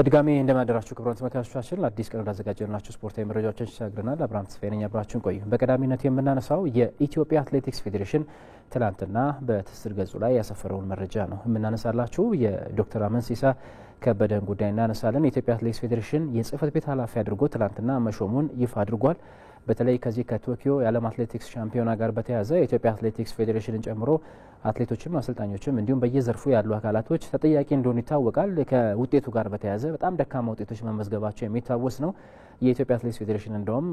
በድጋሚ እንደማደራችሁ ክቡራን ተመልካቾቻችን አዲስ ቀን ያዘጋጀንላችሁ ስፖርታዊ መረጃዎችን ተሻግረናል። አብራም ተስፋዬ አብራችሁን ቆዩ። በቀዳሚነት የምናነሳው የኢትዮጵያ አትሌቲክስ ፌዴሬሽን ትላንትና በትስስር ገጹ ላይ ያሰፈረውን መረጃ ነው የምናነሳላችሁ። የዶክተር አመንሲሳ ከበደን ጉዳይ እናነሳለን። የኢትዮጵያ አትሌቲክስ ፌዴሬሽን የጽህፈት ቤት ኃላፊ አድርጎ ትላንትና መሾሙን ይፋ አድርጓል። በተለይ ከዚህ ከቶኪዮ የዓለም አትሌቲክስ ሻምፒዮና ጋር በተያያዘ የኢትዮጵያ አትሌቲክስ ፌዴሬሽንን ጨምሮ አትሌቶችም አሰልጣኞችም እንዲሁም በየዘርፉ ያሉ አካላቶች ተጠያቂ እንደሆኑ ይታወቃል። ከውጤቱ ጋር በተያያዘ በጣም ደካማ ውጤቶች መመዝገባቸው የሚታወስ ነው። የኢትዮጵያ አትሌቲክስ ፌዴሬሽን እንደውም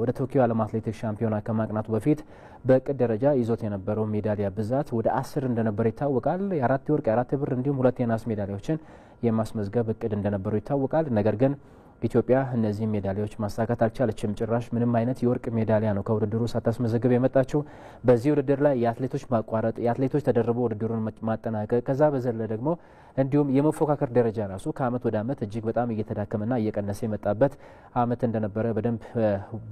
ወደ ቶኪዮ ዓለም አትሌቲክስ ሻምፒዮና ከማቅናቱ በፊት በእቅድ ደረጃ ይዞት የነበረው ሜዳሊያ ብዛት ወደ 10 እንደነበረ ይታወቃል። የ4 የወርቅ፣ የ4 የብር እንዲሁም 2 የናስ ሜዳሊያዎችን የማስመዝገብ እቅድ እንደነበሩ ይታወቃል። ነገር ግን ኢትዮጵያ እነዚህ ሜዳሊያዎች ማሳካት አልቻለችም። ጭራሽ ምንም አይነት የወርቅ ሜዳሊያ ነው ከውድድሩ ሳታስመዘግብ የመጣችው። በዚህ ውድድር ላይ የአትሌቶች ማቋረጥ፣ የአትሌቶች ተደርበው ውድድሩን ማጠናቀቅ፣ ከዛ በዘለ ደግሞ እንዲሁም የመፎካከር ደረጃ ራሱ ከአመት ወደ አመት እጅግ በጣም እየተዳከመና እየቀነሰ የመጣበት አመት እንደነበረ በደንብ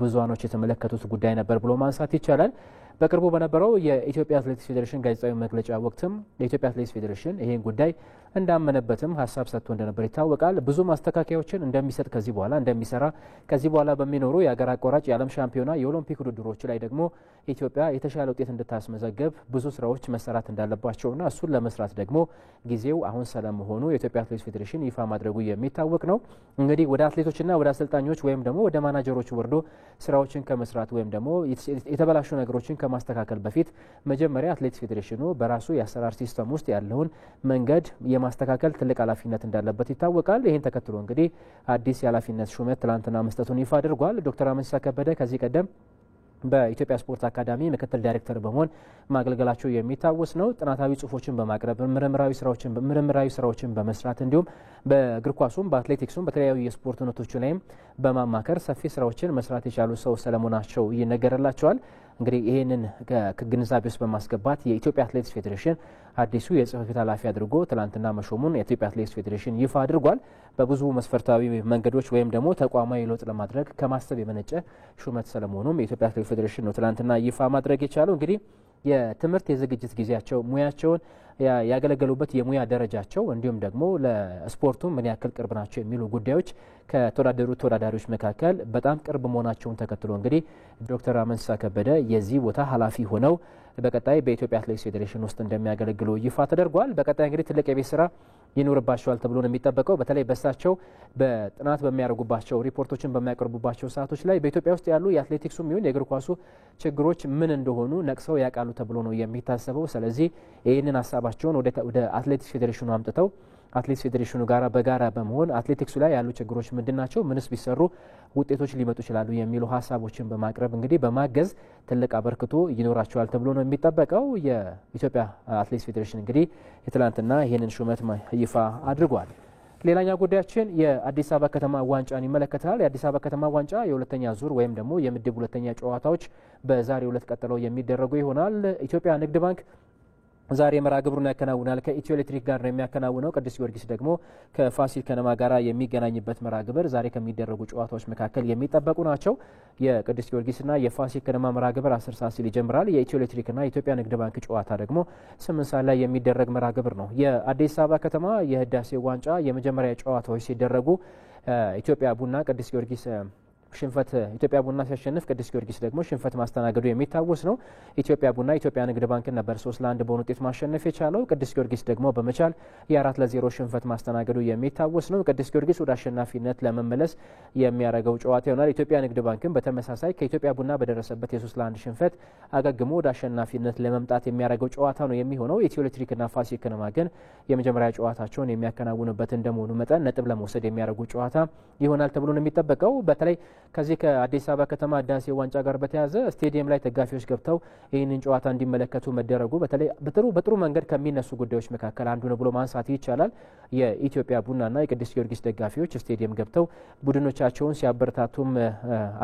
ብዙሃኖች የተመለከቱት ጉዳይ ነበር ብሎ ማንሳት ይቻላል። በቅርቡ በነበረው የኢትዮጵያ አትሌቲክስ ፌዴሬሽን ጋዜጣዊ መግለጫ ወቅትም የኢትዮጵያ አትሌቲክስ ፌዴሬሽን ይሄን ጉዳይ እንዳመነበትም ሀሳብ ሰጥቶ እንደነበር ይታወቃል። ብዙ ማስተካከያዎችን እንደሚሰጥ ከዚህ በኋላ እንደሚሰራ ከዚህ በኋላ በሚኖሩ የአገር አቋራጭ የዓለም ሻምፒዮና የኦሎምፒክ ውድድሮች ላይ ደግሞ ኢትዮጵያ የተሻለ ውጤት እንድታስመዘገብ ብዙ ስራዎች መሰራት እንዳለባቸውና እሱን ለመስራት ደግሞ ጊዜው አሁን ስለመሆኑ የኢትዮጵያ አትሌቲክስ ፌዴሬሽን ይፋ ማድረጉ የሚታወቅ ነው። እንግዲህ ወደ አትሌቶችና ወደ አሰልጣኞች ወይም ደግሞ ወደ ማናጀሮች ወርዶ ስራዎችን ከመስራት ወይም ደግሞ የተበላሹ ነገሮችን ከማስተካከል በፊት መጀመሪያ አትሌቲክስ ፌዴሬሽኑ በራሱ የአሰራር ሲስተም ውስጥ ያለውን መንገድ የማስተካከል ትልቅ ኃላፊነት እንዳለበት ይታወቃል። ይህን ተከትሎ እንግዲህ አዲስ የኃላፊነት ሹመት ትላንትና መስጠቱን ይፋ አድርጓል። ዶክተር አመንሲሳ ከበደ ከዚህ ቀደም በኢትዮጵያ ስፖርት አካዳሚ ምክትል ዳይሬክተር በመሆን ማገልገላቸው የሚታወስ ነው። ጥናታዊ ጽሁፎችን በማቅረብ ምርምራዊ ስራዎችን በመስራት እንዲሁም በእግር ኳሱም በአትሌቲክሱም በተለያዩ የስፖርት እውነቶች ላይም በማማከር ሰፊ ስራዎችን መስራት የቻሉ ሰው ስለመሆናቸው ይነገርላቸዋል። እንግዲህ ይህንን ከግንዛቤ ውስጥ በማስገባት የኢትዮጵያ አትሌቲክስ ፌዴሬሽን አዲሱ የጽህፈት ቤት ኃላፊ አድርጎ ትላንትና መሾሙን የኢትዮጵያ አትሌቲክስ ፌዴሬሽን ይፋ አድርጓል። በብዙ መስፈርታዊ መንገዶች ወይም ደግሞ ተቋማዊ ለውጥ ለማድረግ ከማሰብ የመነጨ ሹመት ስለመሆኑም የኢትዮጵያ አትሌቲክስ ፌዴሬሽን ነው ትላንትና ይፋ ማድረግ የቻለው። እንግዲህ የትምህርት የዝግጅት ጊዜያቸው ሙያቸውን ያገለገሉበት የሙያ ደረጃቸው እንዲሁም ደግሞ ለስፖርቱ ምን ያክል ቅርብ ናቸው የሚሉ ጉዳዮች ከተወዳደሩ ተወዳዳሪዎች መካከል በጣም ቅርብ መሆናቸውን ተከትሎ እንግዲህ ዶክተር አመንሲሳ ከበደ የዚህ ቦታ ኃላፊ ሆነው በቀጣይ በኢትዮጵያ አትሌቲክስ ፌዴሬሽን ውስጥ እንደሚያገለግሉ ይፋ ተደርጓል። በቀጣይ እንግዲህ ትልቅ የቤት ስራ ይኖርባቸዋል ተብሎ ነው የሚጠበቀው። በተለይ በሳቸው በጥናት በሚያደርጉባቸው ሪፖርቶችን በሚያቀርቡባቸው ሰዓቶች ላይ በኢትዮጵያ ውስጥ ያሉ የአትሌቲክሱም ይሁን የእግር ኳሱ ችግሮች ምን እንደሆኑ ነቅሰው ያውቃሉ ተብሎ ነው የሚታሰበው። ስለዚህ ይህንን ሀሳባቸውን ወደ አትሌቲክስ ፌዴሬሽኑ አምጥተው አትሌቲክስ ፌዴሬሽኑ ጋራ በጋራ በመሆን አትሌቲክሱ ላይ ያሉ ችግሮች ምንድናቸው፣ ምንስ ቢሰሩ ውጤቶች ሊመጡ ይችላሉ የሚሉ ሀሳቦችን በማቅረብ እንግዲህ በማገዝ ትልቅ አበርክቶ ይኖራቸዋል ተብሎ ነው የሚጠበቀው። የኢትዮጵያ አትሌቲክስ ፌዴሬሽን እንግዲህ የትላንትና ይህንን ሹመት ይፋ አድርጓል። ሌላኛው ጉዳያችን የአዲስ አበባ ከተማ ዋንጫን ይመለከታል። የአዲስ አበባ ከተማ ዋንጫ የሁለተኛ ዙር ወይም ደግሞ የምድብ ሁለተኛ ጨዋታዎች በዛሬው ዕለት ቀጥለው የሚደረጉ ይሆናል። ኢትዮጵያ ንግድ ባንክ ዛሬ መርሃ ግብሩን ያከናውናል። ከኢትዮ ኤሌክትሪክ ጋር ነው የሚያከናውነው። ቅዱስ ጊዮርጊስ ደግሞ ከፋሲል ከነማ ጋር የሚገናኝበት መርሃ ግብር ዛሬ ከሚደረጉ ጨዋታዎች መካከል የሚጠበቁ ናቸው። የቅዱስ ጊዮርጊስና የፋሲል ከነማ መርሃ ግብር 10 ሰዓት ሲል ይጀምራል። የኢትዮ ኤሌክትሪክና የኢትዮጵያ ንግድ ባንክ ጨዋታ ደግሞ 8 ሰዓት ላይ የሚደረግ መርሃ ግብር ነው። የአዲስ አበባ ከተማ የህዳሴ ዋንጫ የመጀመሪያ ጨዋታዎች ሲደረጉ ኢትዮጵያ ቡና ቅዱስ ጊዮርጊስ ሽንፈት ኢትዮጵያ ቡና ሲያሸንፍ ቅዱስ ጊዮርጊስ ደግሞ ሽንፈት ማስተናገዱ የሚታወስ ነው። ኢትዮጵያ ቡና ኢትዮጵያ ንግድ ባንክን ነበር 3-1 በሆነ ውጤት ማሸነፍ የቻለው። ቅዱስ ጊዮርጊስ ደግሞ በመቻል የ4-0 ሽንፈት ማስተናገዱ የሚታወስ ነው። ቅዱስ ጊዮርጊስ ወደ አሸናፊነት ለመመለስ የሚያደርገው ጨዋታ ይሆናል። ኢትዮጵያ ንግድ ባንክን በተመሳሳይ ከኢትዮጵያ ቡና በደረሰበት የ3-1 ሽንፈት አገግሞ ወደ አሸናፊነት ለመምጣት የሚያደርገው ጨዋታ ነው የሚሆነው። ኢትዮ ኤሌክትሪክና ፋሲል ከነማ ግን የመጀመሪያ ጨዋታቸውን የሚያከናውኑበት እንደመሆኑ መጠን ነጥብ ለመውሰድ የሚያደርጉ ጨዋታ ይሆናል ተብሎ ነው የሚጠበቀው። በተለይ ከዚህ ከአዲስ አበባ ከተማ ህዳሴ ዋንጫ ጋር በተያያዘ ስቴዲየም ላይ ተጋፊዎች ገብተው ይህንን ጨዋታ እንዲመለከቱ መደረጉ በተለይ በጥሩ መንገድ ከሚነሱ ጉዳዮች መካከል አንዱ ነው ብሎ ማንሳት ይቻላል። የኢትዮጵያ ቡናና የቅዱስ ጊዮርጊስ ደጋፊዎች ስቴዲየም ገብተው ቡድኖቻቸውን ሲያበረታቱም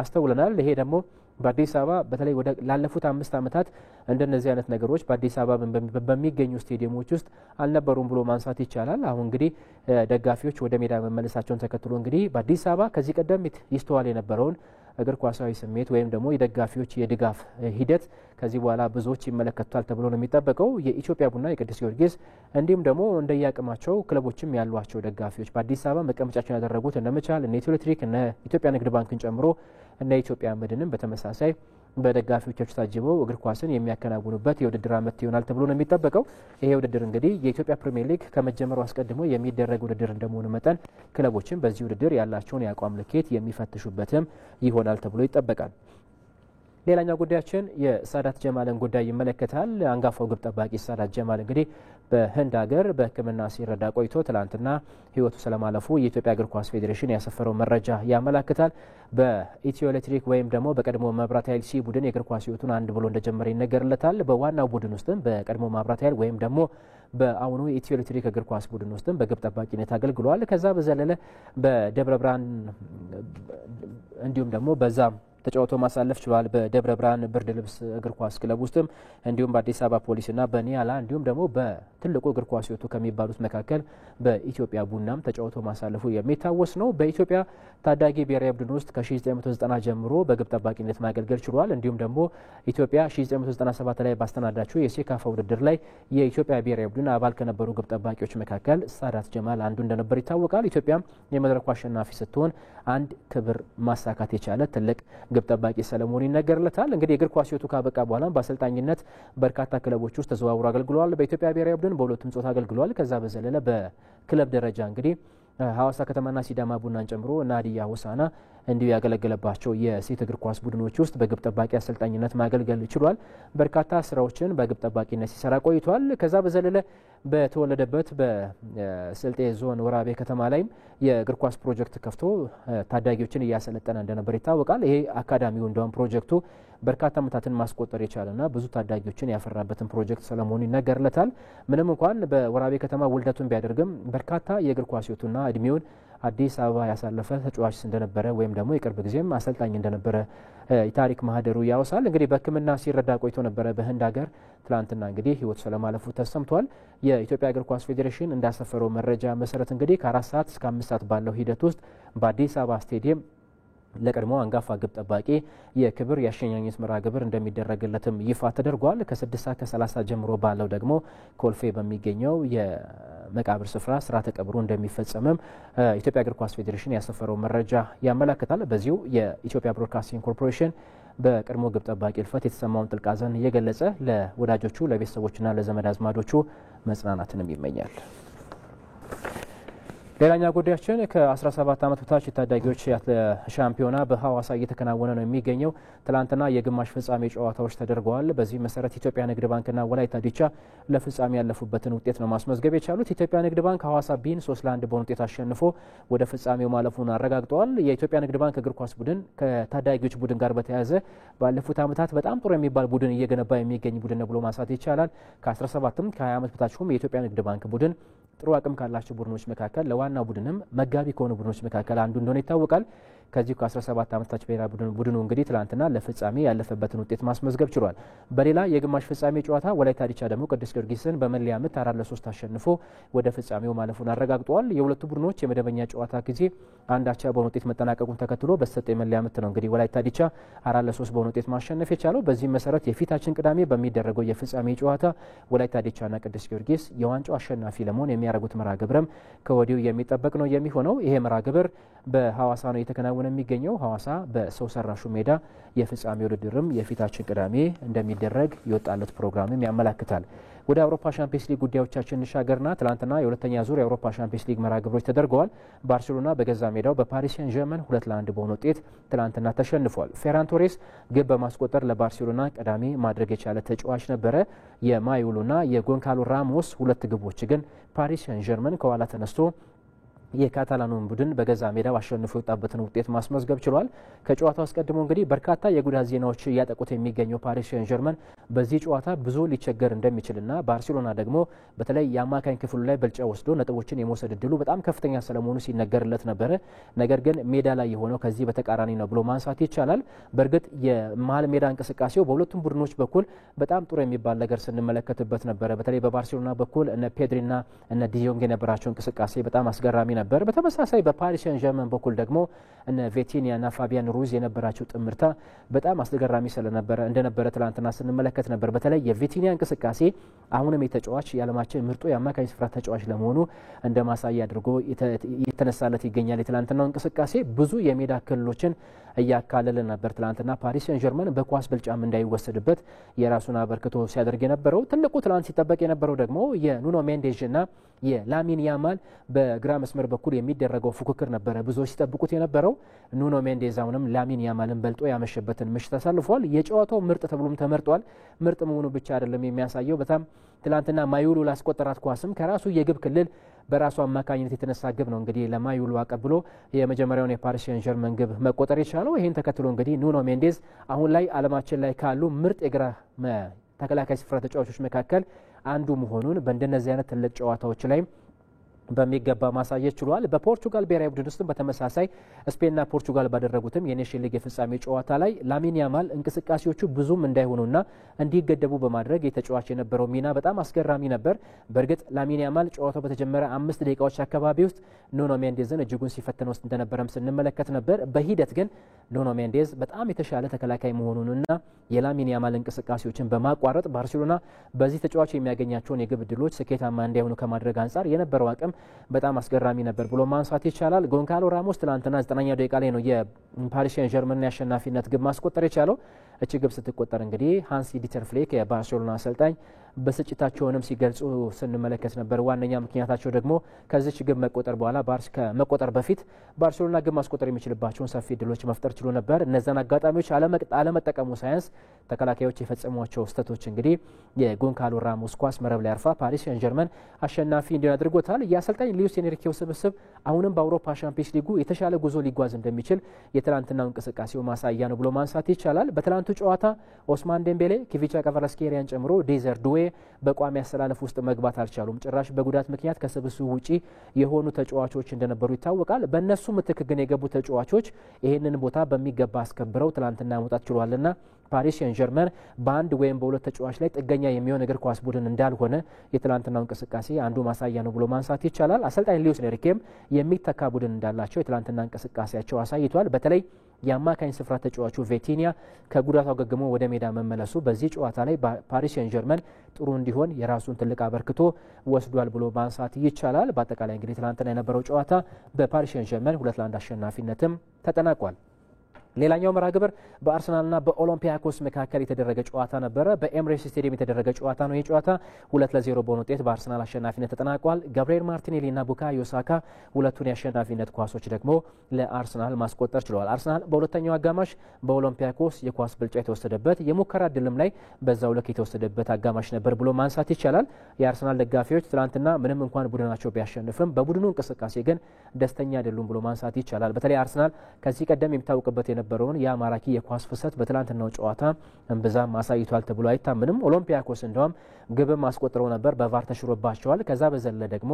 አስተውለናል። ይሄ ደግሞ በአዲስ አበባ በተለይ ላለፉት 5 ዓመታት እንደነዚህ አይነት ነገሮች በአዲስ አበባ በሚገኙ ስቴዲየሞች ውስጥ አልነበሩም ብሎ ማንሳት ይቻላል። አሁን እንግዲህ ደጋፊዎች ወደ ሜዳ መመለሳቸውን ተከትሎ እንግዲህ በአዲስ አበባ ከዚህ ቀደም ይስተዋል የነበረውን እግር ኳሳዊ ስሜት ወይም ደግሞ የደጋፊዎች የድጋፍ ሂደት ከዚህ በኋላ ብዙዎች ይመለከቱታል ተብሎ ነው የሚጠበቀው። የኢትዮጵያ ቡና፣ የቅዱስ ጊዮርጊስ እንዲሁም ደግሞ እንደያቅማቸው ክለቦችም ያሏቸው ደጋፊዎች በአዲስ አበባ መቀመጫቸውን ያደረጉት እነ መቻል፣ እነ ኢትዮ ኤሌክትሪክ፣ እነ ኢትዮጵያ ንግድ ባንክን ጨምሮ እነ ኢትዮጵያ መድንም በተመሳሳይ በደጋፊዎቻቸው ታጅበው እግር ኳስን የሚያከናውኑበት የውድድር ዓመት ይሆናል ተብሎ ነው የሚጠበቀው። ይሄ ውድድር እንግዲህ የኢትዮጵያ ፕሪሚየር ሊግ ከመጀመሩ አስቀድሞ የሚደረግ ውድድር እንደመሆኑ መጠን ክለቦችን በዚህ ውድድር ያላቸውን የአቋም ልኬት የሚፈትሹበትም ይሆናል ተብሎ ይጠበቃል። ሌላኛው ጉዳያችን የሳዳት ጀማልን ጉዳይ ይመለከታል። አንጋፋው ግብ ጠባቂ ሳዳት ጀማል እንግዲህ በህንድ ሀገር በሕክምና ሲረዳ ቆይቶ ትላንትና ህይወቱ ስለማለፉ የኢትዮጵያ እግር ኳስ ፌዴሬሽን ያሰፈረው መረጃ ያመላክታል። በኢትዮ ኤሌክትሪክ ወይም ደግሞ በቀድሞ መብራት ኃይል ሲ ቡድን የእግር ኳስ ህይወቱን አንድ ብሎ እንደጀመረ ይነገርለታል። በዋናው ቡድን ውስጥም በቀድሞ መብራት ኃይል ወይም ደግሞ በአሁኑ የኢትዮ ኤሌክትሪክ እግር ኳስ ቡድን ውስጥም በግብ ጠባቂነት አገልግሏል። ከዛ በዘለለ በደብረ ብርሃን እንዲሁም ደግሞ በዛም ተጫውቶ ማሳለፍ ችሏል። በደብረ ብርሃን ብርድ ልብስ እግር ኳስ ክለብ ውስጥም እንዲሁም በአዲስ አበባ ፖሊስና በኒያላ እንዲሁም ደግሞ በትልቁ እግር ኳስ ህይወቱ ከሚባሉት መካከል በኢትዮጵያ ቡናም ተጫውቶ ማሳለፉ የሚታወስ ነው። በኢትዮጵያ ታዳጊ ብሔራዊ ቡድን ውስጥ ከ1990 ጀምሮ በግብ ጠባቂነት ማገልገል ችሏል። እንዲሁም ደግሞ ኢትዮጵያ 1997 ላይ ባስተናዳችው የሴካፋ ውድድር ላይ የኢትዮጵያ ብሔራዊ ቡድን አባል ከነበሩ ግብ ጠባቂዎች መካከል ሳዳት ጀማል አንዱ እንደነበር ይታወቃል። ኢትዮጵያም የመድረኩ አሸናፊ ስትሆን አንድ ክብር ማሳካት የቻለ ትልቅ ግብ ጠባቂ ሰለሞን ይነገርለታል። እንግዲህ የእግር ኳስ ህይወቱ ካበቃ በኋላ በአሰልጣኝነት በርካታ ክለቦች ውስጥ ተዘዋውሮ አገልግሏል። በኢትዮጵያ ብሔራዊ ቡድን በሁለቱም ጾታ አገልግሏል። ከዛ በዘለለ በክለብ ደረጃ እንግዲህ ሐዋሳ ከተማና ሲዳማ ቡናን ጨምሮ ናዲያ ሆሳና እንዲሁ ያገለገለባቸው የሴት እግር ኳስ ቡድኖች ውስጥ በግብ ጠባቂ አሰልጣኝነት ማገልገል ችሏል። በርካታ ስራዎችን በግብ ጠባቂነት ሲሰራ ቆይቷል። ከዛ በዘለለ በተወለደበት በስልጤ ዞን ወራቤ ከተማ ላይም የእግር ኳስ ፕሮጀክት ከፍቶ ታዳጊዎችን እያሰለጠነ እንደነበር ይታወቃል። ይሄ አካዳሚው እንደውም ፕሮጀክቱ በርካታ ዓመታትን ማስቆጠር የቻለና ብዙ ታዳጊዎችን ያፈራበትን ፕሮጀክት ሰለሞን ይነገርለታል። ምንም እንኳን በወራቤ ከተማ ውልደቱን ቢያደርግም በርካታ የእግር ኳስ ህይወቱና እድሜውን አዲስ አበባ ያሳለፈ ተጫዋች እንደነበረ ወይም ደግሞ የቅርብ ጊዜም አሰልጣኝ እንደነበረ የታሪክ ማህደሩ ያወሳል። እንግዲህ በሕክምና ሲረዳ ቆይቶ ነበረ በህንድ ሀገር። ትላንትና እንግዲህ ህይወቱ ስለማለፉ ተሰምቷል። የኢትዮጵያ እግር ኳስ ፌዴሬሽን እንዳሰፈረው መረጃ መሰረት እንግዲህ ከ4 ሰዓት እስከ 5 ሰዓት ባለው ሂደት ውስጥ በአዲስ አበባ ስቴዲየም ለቀድሞ አንጋፋ ግብ ጠባቂ የክብር የአሸኛኘት መርሃ ግብር እንደሚደረግለትም ይፋ ተደርጓል። ከ6 ሰዓት ከ30 ጀምሮ ባለው ደግሞ ኮልፌ በሚገኘው የመቃብር ስፍራ ስርዓተ ቀብሩ እንደሚፈጸምም ኢትዮጵያ እግር ኳስ ፌዴሬሽን ያሰፈረው መረጃ ያመለክታል። በዚሁ የኢትዮጵያ ብሮድካስቲንግ ኮርፖሬሽን በቀድሞ ግብ ጠባቂ እልፈት የተሰማውን ጥልቅ ሐዘን እየገለጸ ለወዳጆቹ ለቤተሰቦችና ለዘመድ አዝማዶቹ መጽናናትንም ይመኛል። ሌላኛ ጉዳያችን ከ17 ዓመት በታች የታዳጊዎች ሻምፒዮና በሐዋሳ እየተከናወነ ነው የሚገኘው። ትላንትና የግማሽ ፍጻሜ ጨዋታዎች ተደርገዋል። በዚህ መሰረት ኢትዮጵያ ንግድ ባንክና ወላይታ ዲቻ ለፍጻሜ ያለፉበትን ውጤት ነው ማስመዝገብ የቻሉት። ኢትዮጵያ ንግድ ባንክ ሐዋሳ ቢን 3-1 በሆነ ውጤት አሸንፎ ወደ ፍጻሜው ማለፉን አረጋግጠዋል። የኢትዮጵያ ንግድ ባንክ እግር ኳስ ቡድን ከታዳጊዎች ቡድን ጋር በተያያዘ ባለፉት ዓመታት በጣም ጥሩ የሚባል ቡድን እየገነባ የሚገኝ ቡድን ነው ብሎ ማንሳት ይቻላል። ከ17ም ከ20 ዓመት በታችም የኢትዮጵያ ንግድ ባንክ ቡድን ጥሩ አቅም ካላቸው ቡድኖች መካከል ለዋና ቡድንም መጋቢ ከሆኑ ቡድኖች መካከል አንዱ እንደሆነ ይታወቃል። ከዚህ ከ17 ዓመታች ብሔራዊ ቡድኑ እንግዲህ ትላንትና ለፍጻሜ ያለፈበትን ውጤት ማስመዝገብ ችሏል። በሌላ የግማሽ ፍጻሜ ጨዋታ ወላይታ ዲቻ ደግሞ ቅዱስ ጊዮርጊስን በመለያ ምት 4-3 አሸንፎ ወደ ፍጻሜው ማለፉን አረጋግጠዋል። የሁለቱ ቡድኖች የመደበኛ ጨዋታ ጊዜ አንድ አቻ በሆነ ውጤት መጠናቀቁን ተከትሎ በተሰጠ የመለያ ምት ነው እንግዲህ ወላይታ ዲቻ 4-3 በሆነ ውጤት ማሸነፍ የቻለው። በዚህ መሰረት የፊታችን ቅዳሜ በሚደረገው የፍጻሜ ጨዋታ ወላይታ ዲቻና ቅዱስ ጊዮርጊስ የዋንጫው አሸናፊ ለመሆን የሚያደርጉት መርሃ ግብርም ከወዲሁ የሚጠበቅ ነው የሚሆነው። ይሄ መርሃ ግብር በሐዋሳ ነው የተከናወነ የሚገኘው። ሐዋሳ በሰው ሰራሹ ሜዳ የፍጻሜ ውድድርም የፊታችን ቅዳሜ እንደሚደረግ የወጣለት ፕሮግራምም ያመላክታል። ወደ አውሮፓ ሻምፒየንስ ሊግ ጉዳዮቻችን እንሻገርና ትላንትና የሁለተኛ ዙር የአውሮፓ ሻምፒየንስ ሊግ መርሃ ግብሮች ተደርገዋል። ባርሴሎና በገዛ ሜዳው በፓሪስ ሴን ዠርመን 2-1 በሆነ ውጤት ትላንትና ተሸንፏል። ፌራን ቶሬስ ግብ በማስቆጠር ለባርሴሎና ቀዳሚ ማድረግ የቻለ ተጫዋች ነበረ። የማዩሉና የጎንካሎ ራሞስ ሁለት ግቦች ግን ፓሪስ ሴን ዠርመን ከኋላ ተነስቶ የካታላኑን ቡድን በገዛ ሜዳው አሸንፎ የወጣበትን ውጤት ማስመዝገብ ችሏል። ከጨዋታው አስቀድሞ እንግዲህ በርካታ የጉዳት ዜናዎች እያጠቁት የሚገኘው ፓሪስ ሴን ዠርመን በዚህ ጨዋታ ብዙ ሊቸገር እንደሚችልና ባርሴሎና ደግሞ በተለይ የአማካኝ ክፍሉ ላይ ብልጫ ወስዶ ነጥቦችን የመውሰድ እድሉ በጣም ከፍተኛ ስለመሆኑ ሲነገርለት ነበረ። ነገር ግን ሜዳ ላይ የሆነው ከዚህ በተቃራኒ ነው ብሎ ማንሳት ይቻላል። በእርግጥ የመሀል ሜዳ እንቅስቃሴው በሁለቱም ቡድኖች በኩል በጣም ጥሩ የሚባል ነገር ስንመለከትበት ነበረ። በተለይ በባርሴሎና በኩል እነ ፔድሪና እነ ዲዮንግ የነበራቸው እንቅስቃሴ በጣም አስገራሚ ነበር። በተመሳሳይ በፓሪስ ሰን ዠርመን በኩል ደግሞ እነ ቪቲኒያና ፋቢያን ሩዝ የነበራቸው ጥምርታ በጣም አስገራሚ እንደነበረ ትላንትና ስንመለከት ነበር። በተለይ የቪቲኒያ እንቅስቃሴ አሁንም የተጫዋች የዓለማችን ምርጡ የአማካኝ ስፍራ ተጫዋች ለመሆኑ እንደ ማሳያ አድርጎ የተነሳለት ይገኛል። የትላንትናው እንቅስቃሴ ብዙ የሜዳ ክልሎችን እያካለለ ነበር። ትላንትና ፓሪስ ሰን ዠርመን በኳስ ብልጫም እንዳይወሰድበት የራሱን አበርክቶ ሲያደርግ የነበረው ትልቁ ትላንት ሲጠበቅ የነበረው ደግሞ የኑኖ ሜንዴዥና የላሚን ያማል በግራ መስመር በኩል የሚደረገው ፉክክር ነበረ። ብዙዎች ሲጠብቁት የነበረው ኑኖ ሜንዴዝ አሁንም ላሚን ያማልን በልጦ ያመሸበትን ምሽት ተሳልፏል። የጨዋታው ምርጥ ተብሎም ተመርጧል። ምርጥ መሆኑ ብቻ አይደለም የሚያሳየው በጣም ትላንትና ማዩሉ ላስቆጠራት ኳስም ከራሱ የግብ ክልል በራሱ አማካኝነት የተነሳ ግብ ነው እንግዲህ ለማዩሉ አቀብሎ የመጀመሪያውን የፓሪስ ሰን ዠርመን ግብ መቆጠር የቻለው። ይህን ተከትሎ እንግዲህ ኑኖ ሜንዴዝ አሁን ላይ ዓለማችን ላይ ካሉ ምርጥ የግራ ተከላካይ ስፍራ ተጫዋቾች መካከል አንዱ መሆኑን በእንደነዚህ አይነት ትልቅ ጨዋታዎች ላይ በሚገባ ማሳየት ችሏል። በፖርቹጋል ብሔራዊ ቡድን ውስጥ በተመሳሳይ ስፔንና ፖርቹጋል ባደረጉትም የኔሽን ሊግ የፍጻሜ ጨዋታ ላይ ላሚን ያማል እንቅስቃሴዎቹ ብዙም እንዳይሆኑና እንዲገደቡ በማድረግ የተጫዋች የነበረው ሚና በጣም አስገራሚ ነበር። በእርግጥ ላሚን ያማል ጨዋታው በተጀመረ 5 ደቂቃዎች አካባቢ ውስጥ ኑኖ ሜንዴዝን እጅጉን ሲፈተን ውስጥ እንደነበረም ስንመለከት ነበር። በሂደት ግን ኑኖ ሜንዴዝ በጣም የተሻለ ተከላካይ መሆኑንና የላሚን ያማል እንቅስቃሴዎችን በማቋረጥ ባርሴሎና በዚህ ተጫዋች የሚያገኛቸውን የግብ ዕድሎች ስኬታማ እንዳይሆኑ ከማድረግ አንጻር የነበረው አቅም በጣም አስገራሚ ነበር ብሎ ማንሳት ይቻላል። ጎንካሎ ራሞስ ትላንትና 9ኛው ደቂቃ ላይ ነው የፓሪስ ሰን ዠርመን ያሸናፊነት ግብ ማስቆጠር የቻለው። እቺ ግብ ስትቆጠር እንግዲህ ሃንሲ ዲተር ፍሌክ የባርሴሎና አሰልጣኝ በስጭታቸውንም ሲገልጹ ስንመለከት ነበር። ዋነኛ ምክንያታቸው ደግሞ ከዚች ግብ መቆጠር በኋላ ከመቆጠር በፊት ባርሴሎና ግብ ማስቆጠር የሚችልባቸውን ሰፊ ድሎች መፍጠር ችሎ ነበር። እነዛን አጋጣሚዎች አለመጠቀሙ ሳያንስ ተከላካዮች የፈጸሟቸው ስህተቶች እንግዲህ የጎንካሎ ራሞስ ኳስ መረብ ላይ አርፋ ፓሪስ ሰን ዠርመን አሸናፊ እንዲሆን አድርጎታል። የአሰልጣኝ ሉዊስ ኤንሪኬው ስብስብ አሁንም በአውሮፓ ሻምፒዮንስ ሊጉ የተሻለ ጉዞ ሊጓዝ እንደሚችል የትላንትናው እንቅስቃሴው ማሳያ ነው ብሎ ማንሳት ይቻላል። በትላንቱ ጨዋታ ኦስማን ዴምቤሌ፣ ኪቪቻ ከቫራስኬሊያን ጨምሮ ዴዘር ዱዌ በቋሚ አሰላለፍ ውስጥ መግባት አልቻሉም። ጭራሽ በጉዳት ምክንያት ከስብስቡ ውጪ የሆኑ ተጫዋቾች እንደነበሩ ይታወቃል። በእነሱ ምትክ ግን የገቡ ተጫዋቾች ይህንን ቦታ በሚገባ አስከብረው ትላንትና መውጣት ችሏልና ፓሪስ ሰን ዠርመን በአንድ ወይም በሁለት ተጫዋች ላይ ጥገኛ የሚሆን እግር ኳስ ቡድን እንዳልሆነ የትላንትናው እንቅስቃሴ አንዱ ማሳያ ነው ብሎ ማንሳት ይቻላል። አሰልጣኝ ሉዊስ ኤንሪኬም የሚተካ ቡድን እንዳላቸው የትላንትና እንቅስቃሴያቸው አሳይቷል። በተለይ የአማካኝ ስፍራ ተጫዋቹ ቪቲኒያ ከጉዳቱ አገግሞ ወደ ሜዳ መመለሱ በዚህ ጨዋታ ላይ ፓሪስ ሰን ዠርመን ጥሩ እንዲሆን የራሱን ትልቅ አበርክቶ ወስዷል ብሎ ማንሳት ይቻላል። በአጠቃላይ እንግዲህ ትላንትና የነበረው ጨዋታ በፓሪስ ሰን ዠርመን 2-1 አሸናፊነትም ተጠናቋል። ሌላኛው መርሃ ግብር በአርሰናልና በኦሎምፒያኮስ መካከል የተደረገ ጨዋታ ነበረ። በኤምሬትስ ስቴዲየም የተደረገ ጨዋታ ነው። ይህ ጨዋታ 2-0 በሆነ ውጤት በአርሰናል አሸናፊነት ተጠናቋል። ጋብሪኤል ማርቲኔሊና ቡካዮ ሳካ ሁለቱን የአሸናፊነት ኳሶች ደግሞ ለአርሰናል ማስቆጠር ችለዋል። አርሰናል በሁለተኛው አጋማሽ በኦሎምፒያኮስ የኳስ ብልጫ የተወሰደበት የሙከራ ድልም ላይ በዛው ልክ የተወሰደበት አጋማሽ ነበር ብሎ ማንሳት ይቻላል። የአርሰናል ደጋፊዎች ትናንትና ምንም እንኳን ቡድናቸው ቢያሸንፍም በቡድኑ እንቅስቃሴ ግን ደስተኛ አይደሉም ብሎ ማንሳት ይቻላል። በተለይ አርሰናል ከዚህ ቀደም የሚታወቅበት የነበረውን የማራኪ የኳስ ፍሰት በትላንትናው ጨዋታ እምብዛም አሳይቷል ተብሎ አይታምንም። ኦሎምፒያኮስ እንደውም ግብም አስቆጥረው ነበር፣ በቫር ተሽሮባቸዋል። ከዛ በዘለ ደግሞ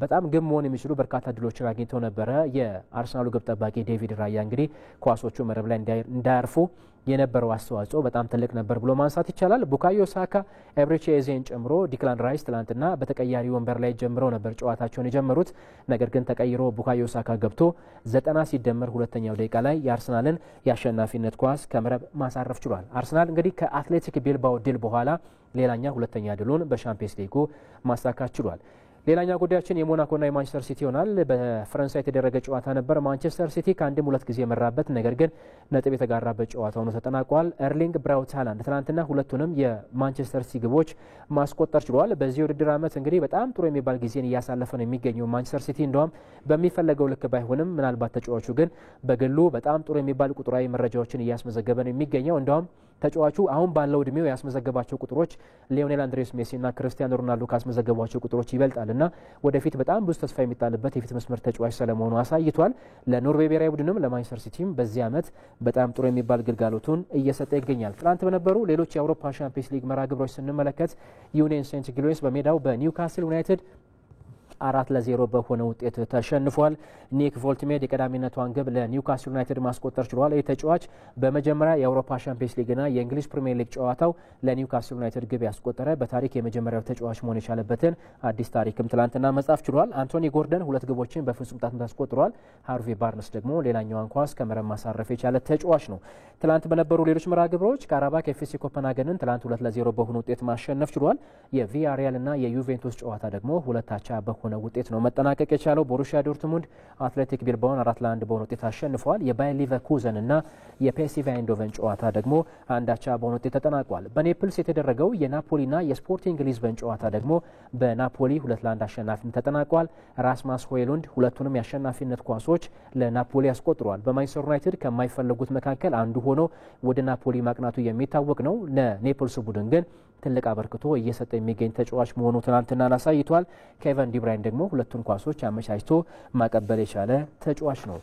በጣም ግብ መሆን የሚችሉ በርካታ ድሎችን አግኝተው ነበረ። የአርሰናሉ ግብ ጠባቂ ዴቪድ ራያ እንግዲህ ኳሶቹ መረብ ላይ እንዳያርፉ የነበረው አስተዋጽኦ በጣም ትልቅ ነበር ብሎ ማንሳት ይቻላል። ቡካዮ ሳካ፣ ኤብሪቼ ኤዜን ጨምሮ ዲክላን ራይስ ትላንትና በተቀያሪ ወንበር ላይ ጀምረው ነበር ጨዋታቸውን የጀመሩት። ነገር ግን ተቀይሮ ቡካዮ ሳካ ገብቶ 90 ሲደመር ሁለተኛው ደቂቃ ላይ የአርሰናልን የአሸናፊነት ኳስ ከመረብ ማሳረፍ ችሏል። አርሰናል እንግዲህ ከአትሌቲክ ቢልባኦ ድል በኋላ ሌላኛ ሁለተኛ ድሉን በሻምፒየንስ ሊጉ ማሳካት ችሏል። ሌላኛ ጉዳያችን የሞናኮና የማንቸስተር ሲቲ ይሆናል። በፈረንሳይ የተደረገ ጨዋታ ነበር። ማንቸስተር ሲቲ ከአንድም ሁለት ጊዜ መራበት፣ ነገር ግን ነጥብ የተጋራበት ጨዋታ ሆኖ ተጠናቋል። ኤርሊንግ ብራውት ሃላንድ ትናንትና ሁለቱንም የማንቸስተር ሲቲ ግቦች ማስቆጠር ችሏል። በዚህ ውድድር ዓመት እንግዲህ በጣም ጥሩ የሚባል ጊዜን እያሳለፈ ነው የሚገኘው ማንቸስተር ሲቲ። እንደውም በሚፈለገው ልክ ባይሆንም ምናልባት ተጫዋቹ ግን በግሉ በጣም ጥሩ የሚባል ቁጥራዊ መረጃዎችን እያስመዘገበ ነው የሚገኘው። እንደውም ተጫዋቹ አሁን ባለው እድሜው ያስመዘገባቸው ቁጥሮች ሊዮኔል አንድሬስ ሜሲና ክርስቲያኖ ሮናልዶ ካስመዘገቧቸው ቁጥሮች ይበልጣልና ወደፊት በጣም ብዙ ተስፋ የሚጣልበት የፊት መስመር ተጫዋች ስለመሆኑ አሳይቷል። ለኖርዌይ ብሔራዊ ቡድንም ለማንቸስተር ሲቲም በዚህ ዓመት በጣም ጥሩ የሚባል ግልጋሎቱን እየሰጠ ይገኛል። ትናንት በነበሩ ሌሎች የአውሮፓ ሻምፒየንስ ሊግ መርሃ ግብሮች ስንመለከት ዩኒየን ሴንት ጊሎስ በሜዳው በኒውካስል ዩናይትድ 4-0 በሆነ ውጤት ተሸንፏል። ኒክ ቮልትሜድ የቀዳሚነቷን ግብ ለኒውካስል ዩናይትድ ማስቆጠር ችሏል። የተጫዋች በመጀመሪያ የአውሮፓ ሻምፒዮንስ ሊግና የእንግሊዝ ፕሪሚየር ሊግ ጨዋታው ለኒውካስል ዩናይትድ ግብ ያስቆጠረ በታሪክ የመጀመሪያው ተጫዋች መሆን የቻለበትን አዲስ ታሪክም ትላንትና መጻፍ ችሏል። አንቶኒ ጎርደን 2 ግቦችን በፍጹም ቅጣት ምት አስቆጥሯል። ሃርቪ ባርነስ ደግሞ ሌላኛዋን ኳስ ከመረብ ማሳረፍ የቻለ ተጫዋች ነው። ትላንት በነበሩ ሌሎች መርሃ ግብሮች ካራባክ ኤፍሲ ኮፐንሃገንን ትላንት 2-0 በሆነ ውጤት ማሸነፍ ችሏል። የቪያሪያል እና የዩቬንቱስ ጨዋታ ደግሞ 2-2 በሆነ ውጤት ነው መጠናቀቅ የቻለው። ቦሩሲያ ዶርትሙንድ አትሌቲክ ቢልባኦን 4-1 በሆነ ውጤት አሸንፈዋል። የባየር ሊቨርኩዘን እና የፒኤስቪ አይንዶቨን ጨዋታ ደግሞ 1-1 በሆነ ውጤት ተጠናቋል። በኔፕልስ የተደረገው የናፖሊና የስፖርቲንግ ሊዝበን ጨዋታ ደግሞ በናፖሊ 2-1 አሸናፊነት ተጠናቋል። ራስማስ ሆይሉንድ ሁለቱንም የአሸናፊነት ኳሶች ለናፖሊ አስቆጥሯል። በማንቸስተር ዩናይትድ ከማይፈለጉት መካከል አንዱ ሆኖ ወደ ናፖሊ ማቅናቱ የሚታወቅ ነው። ለኔፕልስ ቡድን ግን ትልቅ አበርክቶ እየሰጠ የሚገኝ ተጫዋች መሆኑ ትናንትና አሳይቷል። ኬቨን ዲብራይን ደግሞ ሁለቱን ኳሶች አመቻችቶ ማቀበል የቻለ ተጫዋች ነው።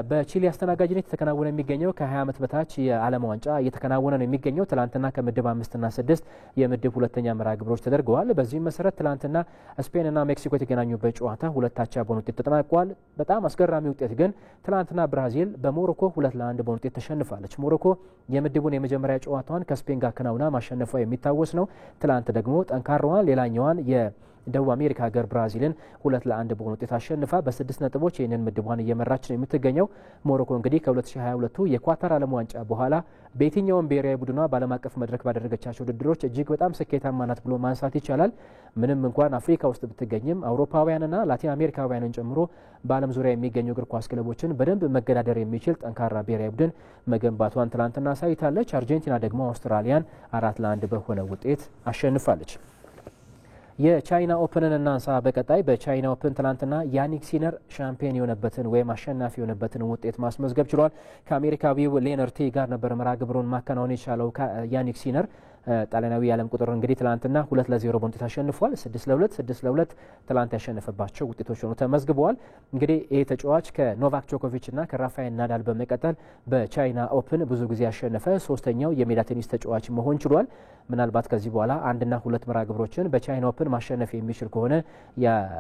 በቺሊ አስተናጋጅነት የተከናወነ የሚገኘው ከ20 ዓመት በታች የዓለም ዋንጫ እየተከናወነ ነው የሚገኘው። ትላንትና ከምድብ 5 እና 6 የምድብ ሁለተኛ መርሃ ግብሮች ተደርገዋል። በዚህም መሰረት ትላንትና ስፔንና ሜክሲኮ የተገናኙበት ጨዋታ 2-2 በሆነ ውጤት ተጠናቋል። በጣም አስገራሚ ውጤት ግን ትላንትና ብራዚል በሞሮኮ 2-1 በሆነ ውጤት ተሸንፋለች። ሞሮኮ የምድቡን የመጀመሪያ ጨዋታዋን ከስፔን ጋር ከናውና ማሸነፏ የሚታወስ ነው። ትላንት ደግሞ ጠንካራዋን ሌላኛዋን ደቡብ አሜሪካ ሀገር ብራዚልን 2-1 በሆነ ውጤት አሸንፋ በ6 ነጥቦች ይህንን ምድቧን እየመራች ነው የምትገኘው። ሞሮኮ እንግዲህ ከ2022 የኳታር ዓለም ዋንጫ በኋላ በየትኛውም ብሔራዊ ቡድኗ በዓለም አቀፍ መድረክ ባደረገቻቸው ውድድሮች እጅግ በጣም ስኬታማ ናት ብሎ ማንሳት ይቻላል። ምንም እንኳን አፍሪካ ውስጥ ብትገኝም አውሮፓውያንና ላቲን አሜሪካውያንን ጨምሮ በዓለም ዙሪያ የሚገኙ እግር ኳስ ክለቦችን በደንብ መገዳደር የሚችል ጠንካራ ብሔራዊ ቡድን መገንባቷን ትላንትና አሳይታለች። አርጀንቲና ደግሞ አውስትራሊያን 4-1 በሆነ ውጤት አሸንፋለች። የቻይና ኦፕንን እናንሳ። በቀጣይ በቻይና ኦፕን ትላንትና ያኒክ ሲነር ሻምፒዮን የሆነበትን ወይም አሸናፊ የሆነበትን ውጤት ማስመዝገብ ችሏል። ከአሜሪካዊው ሌነርቴ ጋር ነበር መርሃ ግብሩን ማከናወን የቻለው ያኒክ ሲነር። ጣሊያናዊ የዓለም ቁጥር እንግዲህ ትላንትና 2-0 በሆነ ውጤት አሸንፏል። 6-2 6-2 ትላንት ያሸነፈባቸው ውጤቶች ሆኖ ተመዝግበዋል። እንግዲህ ይህ ተጫዋች ከኖቫክ ጆኮቪች እና ከራፋኤል ናዳል በመቀጠል በቻይና ኦፕን ብዙ ጊዜ ያሸነፈ ሶስተኛው የሜዳ ቴኒስ ተጫዋች መሆን ችሏል። ምናልባት ከዚህ በኋላ 1 እና 2 መርሃ ግብሮችን በቻይና ኦፕን ማሸነፍ የሚችል ከሆነ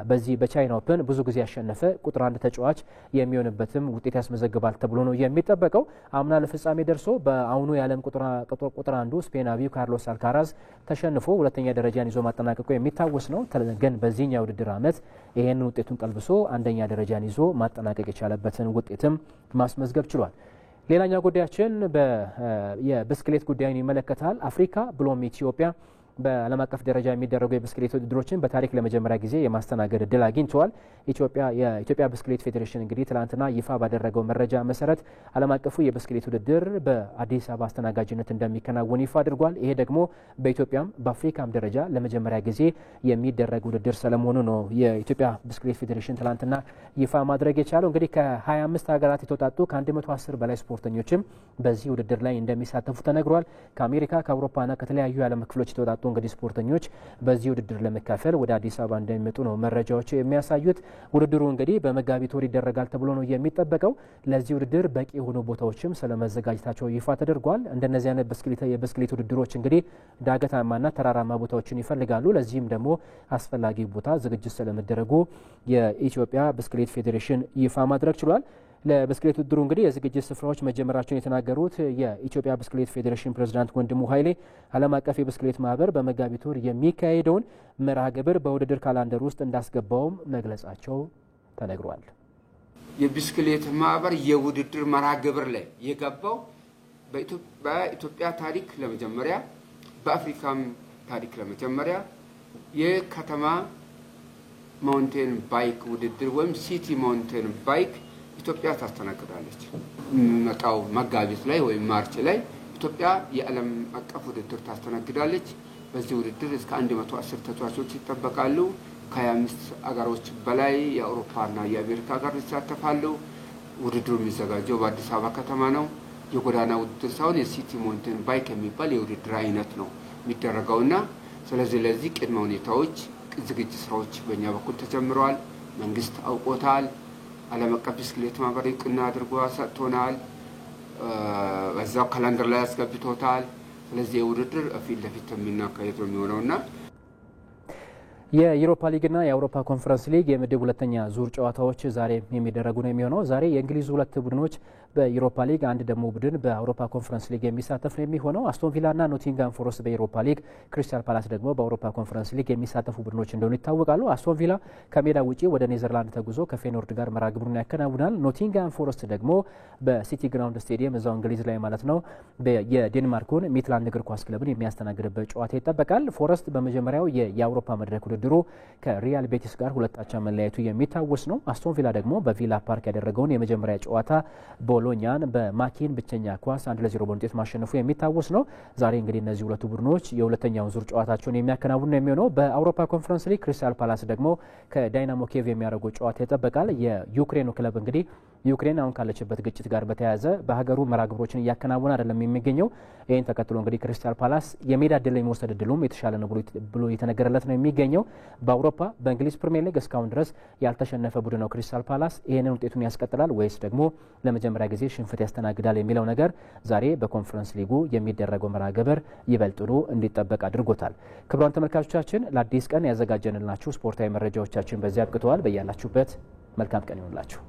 በዚህ በቻይና ኦፕን ብዙ ጊዜ ያሸነፈ ቁጥር 1 ተጫዋች የሚሆንበትም ውጤት ያስመዘግባል ተብሎ ነው የሚጠበቀው። አምና ለፍጻሜ ደርሶ በአሁኑ የዓለም ቁጥር 1 ስፔናዊው ካርሎስ አልካራዝ ተሸንፎ ሁለተኛ ደረጃን ይዞ ማጠናቀቁ የሚታወስ ነው። ግን በዚህኛው ውድድር ዓመት ይሄንን ውጤቱን ቀልብሶ አንደኛ ደረጃን ይዞ ማጠናቀቅ የቻለበትን ውጤትም ማስመዝገብ ችሏል። ሌላኛው ጉዳያችን የብስክሌት ጉዳይን ይመለከታል። አፍሪካ ብሎም ኢትዮጵያ በዓለም አቀፍ ደረጃ የሚደረጉ የብስክሌት ውድድሮችን በታሪክ ለመጀመሪያ ጊዜ የማስተናገድ እድል አግኝተዋል። የኢትዮጵያ ብስክሌት ፌዴሬሽን እንግዲህ ትላንትና ይፋ ባደረገው መረጃ መሰረት ዓለም አቀፉ የብስክሌት ውድድር በአዲስ አበባ አስተናጋጅነት እንደሚከናወን ይፋ አድርጓል። ይሄ ደግሞ በኢትዮጵያም በአፍሪካም ደረጃ ለመጀመሪያ ጊዜ የሚደረግ ውድድር ስለመሆኑ ነው የኢትዮጵያ ብስክሌት ፌዴሬሽን ትላንትና ይፋ ማድረግ የቻለው። እንግዲህ ከ25 ሀገራት የተውጣጡ ከ110 በላይ ስፖርተኞችም በዚህ ውድድር ላይ እንደሚሳተፉ ተነግሯል። ከአሜሪካ ከአውሮፓና ከተለያዩ የዓለም ክፍሎች የተውጣጡ እንግዲህ ስፖርተኞች በዚህ ውድድር ለመካፈል ወደ አዲስ አበባ እንደሚመጡ ነው መረጃዎች የሚያሳዩት። ውድድሩ እንግዲህ በመጋቢት ወር ይደረጋል ተብሎ ነው የሚጠበቀው። ለዚህ ውድድር በቂ የሆኑ ቦታዎችም ስለመዘጋጀታቸው ይፋ ተደርጓል። እንደነዚህ አይነት የብስክሌት ውድድሮች እንግዲህ ዳገታማና ተራራማ ቦታዎችን ይፈልጋሉ። ለዚህም ደግሞ አስፈላጊ ቦታ ዝግጅት ስለመደረጉ የኢትዮጵያ ብስክሌት ፌዴሬሽን ይፋ ማድረግ ችሏል። ለብስክሌት ውድድሩ እንግዲህ የዝግጅት ስፍራዎች መጀመራቸውን የተናገሩት የኢትዮጵያ ብስክሌት ፌዴሬሽን ፕሬዝዳንት ወንድሙ ኃይሌ ዓለም አቀፍ የብስክሌት ማህበር በመጋቢት ወር የሚካሄደውን መርሃ ግብር በውድድር ካላንደር ውስጥ እንዳስገባውም መግለጻቸው ተነግሯል። የብስክሌት ማህበር የውድድር መርሃ ግብር ላይ የገባው በኢትዮጵያ ታሪክ ለመጀመሪያ በአፍሪካም ታሪክ ለመጀመሪያ የከተማ ማውንቴን ባይክ ውድድር ወይም ሲቲ ማውንቴን ባይክ ኢትዮጵያ ታስተናግዳለች። መጣው መጋቢት ላይ ወይም ማርች ላይ ኢትዮጵያ የዓለም አቀፍ ውድድር ታስተናግዳለች። በዚህ ውድድር እስከ 110 ተጫዋቾች ይጠበቃሉ። ከ25 አገሮች በላይ የአውሮፓና የአሜሪካ ሀገሮች ይሳተፋሉ። ውድድሩ የሚዘጋጀው በአዲስ አበባ ከተማ ነው። የጎዳና ውድድር ሳይሆን የሲቲ ማውንቴን ባይክ የሚባል የውድድር አይነት ነው የሚደረገውና ስለዚህ ለዚህ ቅድመ ሁኔታዎች ዝግጅት ስራዎች በእኛ በኩል ተጀምረዋል። መንግስት አውቆታል። ዓለም አቀፍ ብስክሌት ማህበር እውቅና አድርጎ ሰጥቶናል። በዛው ካላንደር ላይ አስገብቶታል። ስለዚህ የውድድር ፊት ለፊት የሚናካሄድ ነው የሚሆነውና የዩሮፓ ሊግና የአውሮፓ ኮንፈረንስ ሊግ የምድብ ሁለተኛ ዙር ጨዋታዎች ዛሬ የሚደረጉ ነው የሚሆነው። ዛሬ የእንግሊዝ ሁለት ቡድኖች በዩሮፓ ሊግ፣ አንድ ደግሞ ቡድን በአውሮፓ ኮንፈረንስ ሊግ የሚሳተፍ ነው የሚሆነው። አስቶን ቪላና ኖቲንጋም ፎረስት በዩሮፓ ሊግ፣ ክሪስታል ፓላስ ደግሞ በአውሮፓ ኮንፈረንስ ሊግ የሚሳተፉ ቡድኖች እንደሆኑ ይታወቃሉ። አስቶን ቪላ ከሜዳ ውጪ ወደ ኔዘርላንድ ተጉዞ ከፌኖርድ ጋር መርሃ ግብሩን ያከናውናል። ኖቲንጋም ፎረስት ደግሞ በሲቲ ግራውንድ ስቴዲየም እዛው እንግሊዝ ላይ ማለት ነው የዴንማርኩን ሚትላንድ እግር ኳስ ክለብን የሚያስተናግድበት ጨዋታ ይጠበቃል። ፎረስት በመጀመሪያው የአውሮፓ መድረክ ውድድሩ ከሪያል ቤቲስ ጋር ሁለታቻ መለያየቱ የሚታወስ ነው። አስቶን ቪላ ደግሞ በቪላ ፓርክ ያደረገውን የመጀመሪያ ጨዋታ ቦሎኛን በማኪን ብቸኛ ኳስ 1-0 በውጤት ማሸነፉ የሚታወስ ነው። ዛሬ እንግዲህ እነዚህ ሁለቱ ቡድኖች የሁለተኛውን ዙር ጨዋታቸውን የሚያከናውኑ ነው የሚሆነው። በአውሮፓ ኮንፈረንስ ሊግ ክሪስታል ፓላስ ደግሞ ከዳይናሞ ኬቭ የሚያደርገው ጨዋታ ይጠበቃል። የዩክሬኑ ክለብ እንግዲህ ዩክሬን አሁን ካለችበት ግጭት ጋር በተያያዘ በሀገሩ መርሃ ግብሮችን እያከናወነ አይደለም የሚገኘው። ይህን ተከትሎ እንግዲህ ክሪስታል ፓላስ የሜዳ ዕድል የመውሰድ ዕድሉም የተሻለ ነው ብሎ የተነገረለት ነው የሚገኘው። በአውሮፓ በእንግሊዝ ፕሪሚየር ሊግ እስካሁን ድረስ ያልተሸነፈ ቡድን ነው ክሪስታል ፓላስ። ይህንን ውጤቱን ያስቀጥላል ወይስ ደግሞ ለመጀመሪያ ጊዜ ሽንፈት ያስተናግዳል የሚለው ነገር ዛሬ በኮንፈረንስ ሊጉ የሚደረገው መርሃ ግብር ይበልጥኑ እንዲጠበቅ አድርጎታል። ክቡራን ተመልካቾቻችን ለአዲስ ቀን ያዘጋጀንላችሁ ስፖርታዊ መረጃዎቻችን በዚህ አብቅተዋል። በያላችሁበት መልካም ቀን ይሁንላችሁ።